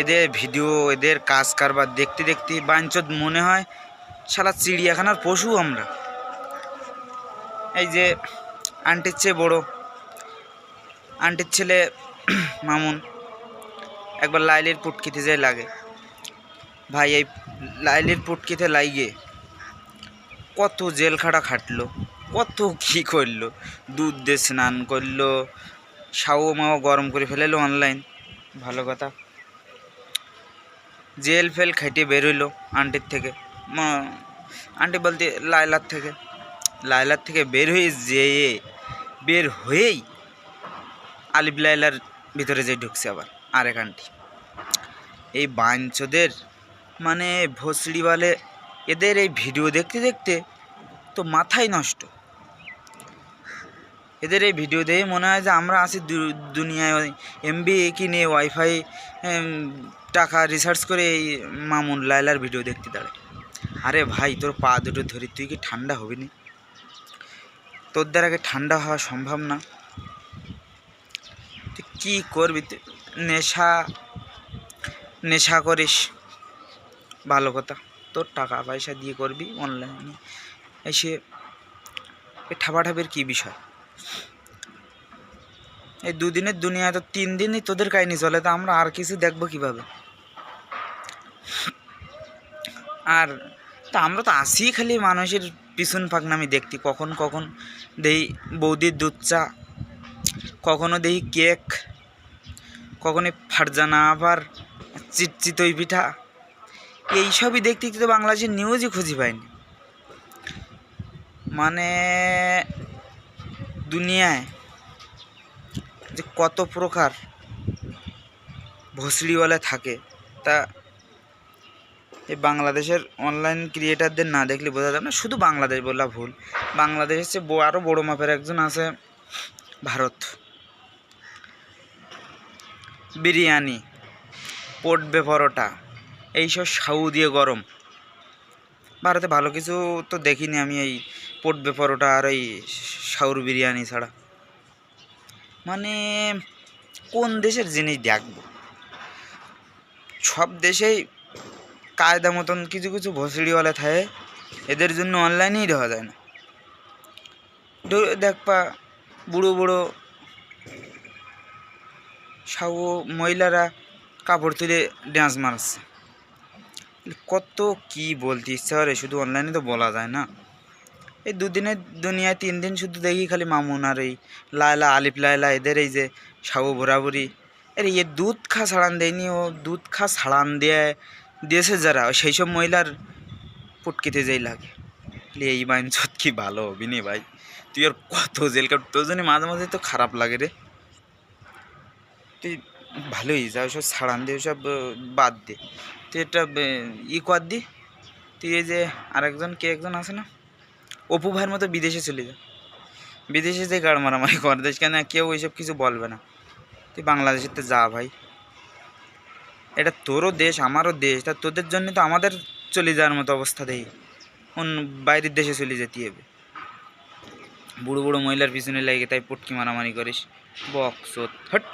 এদের ভিডিও, এদের কাজ কারবার দেখতে দেখতে বাঞ্চদ মনে হয় শালা চিড়িয়াখানার পশু আমরা। এই যে আন্টির চেয়ে বড়, আন্টির ছেলে মামুন একবার লাইলির পুটকিতে যায় লাগে। ভাই এই লাইলির পুটকিতে লাইগে কত জেল খাটা খাটলো, কত কী করলো, দুধ দিয়ে স্নান করলো, শাও মাও গরম করে ফেলেলো অনলাইন, ভালো কথা। জেল ফেল খেটে বেরোইলো আন্টির থেকে, আন্টি বলতে লাইলার থেকে বের হয়েই আলিফ লাইলার ভিতরে যে ঢুকছে আবার আরেক আন্টি। এই বাঞ্চদের মানে ভোসড়িওয়ালে এদের এই ভিডিও দেখতে দেখতে তো মাথাই নষ্ট। এদের এই ভিডিও দেখে মনে হয় যে আমরা আছি দুনিয়ায়, এমবি কিনে ওয়াইফাই টাকা রিসার্চ করে এই মামুন লাইলার ভিডিও দেখতে দাঁড়ায়। আরে ভাই তোর পা দুটো ধরি, তুই কি ঠান্ডা হবি না? তোর দ্বারা আগে ঠান্ডা হওয়া সম্ভব না। তুই কী করবি? তুই নেশা করিস, ভালো কথা, তোর টাকা পয়সা দিয়ে করবি অনলাইনে এসে এই ঠাপাঠাপির কী বিষয়? এই দুদিনের দুনিয়ায় তো 3 দিনই তোদের কাহিনি চলে, তা আমরা আর কিছু দেখবো কীভাবে? আর তা আমরা তো আসি খালি মানুষের পিছন ফাঁকনামি দেখতি, কখন দেই বৌদির দুধ চা, কখনো দেই কেক, কখনো ফারজানা, আবার চিতই পিঠা, এইসবই দেখতে তো বাংলাদেশের নিউজই খুঁজে পাইনি। মানে দুনিয়ায় যে কত প্রকার ভোসড়িওয়ালা থাকে তা এই বাংলাদেশের অনলাইন ক্রিয়েটারদের না দেখলে বোঝা যাবে না। শুধু বাংলাদেশ বলা ভুল, বাংলাদেশের চেয়ে আরও বড়ো মাপের একজন আছে ভারত। বিরিয়ানি, পোটবে পরোটা, এইসব সাউ দিয়ে গরম। ভারতে ভালো কিছু তো দেখিনি আমি এই পোটবে পরোটা আর এই সাউর বিরিয়ানি ছাড়া। মানে কোন দেশের জিনিস দেখবো? সব দেশেই কায়দা মতন কিছু কিছু ভোসড়িওয়ালা থাকে, এদের জন্য অনলাইনেই দেওয়া যায় না। দেখবা বুড়ো সাউ মহিলারা কাপড় তুলে ডান্স মারছে, কত কি বলতে ইচ্ছা করে, শুধু অনলাইনে তো বলা যায় না। এই দুদিনের দুনিয়ায় 3 দিন শুধু দেখি খালি মামুন আর এই লায়লা, আলিফ লায়লা, এদের এই যে সাউ ভরাভরি। আরে এ দুধ খা ছাড়ান দেয়নি, ও দুধ খা ছাড়ান দিয়েছে যারা, সেই সব মহিলার পুটকিতে যেই লাগে। এই বাইনচোদ কি ভালো হবি নি ভাই? তুই আর কত জেল কাট, তোর জন্য মাঝে মাঝে তো খারাপ লাগে রে। তুই ভালোই যা, ওইসব ছাড়ান দিয়ে ওইসব বাদ দে, তুই এটা কর দি। তুই এই যে আরেকজন কে একজন আছে না, অপু ভাইয়ের মতো বিদেশে চলে যা, বিদেশে যে গাড় মারামারি কর দেশ, কেন কেউ ওইসব কিছু বলবে না। তুই বাংলাদেশের তো যা ভাই, এটা তোরও দেশ আমারও দেশ, তা তোদের জন্য তো আমাদের চলে যাওয়ার মতো অবস্থা দেখি, অন্য বাইরের দেশে চলে যেতে হবে। বুড়ো মহিলার পিছনে লাগে তাই পটকি মারামারি করিস, বকচোদ, হট।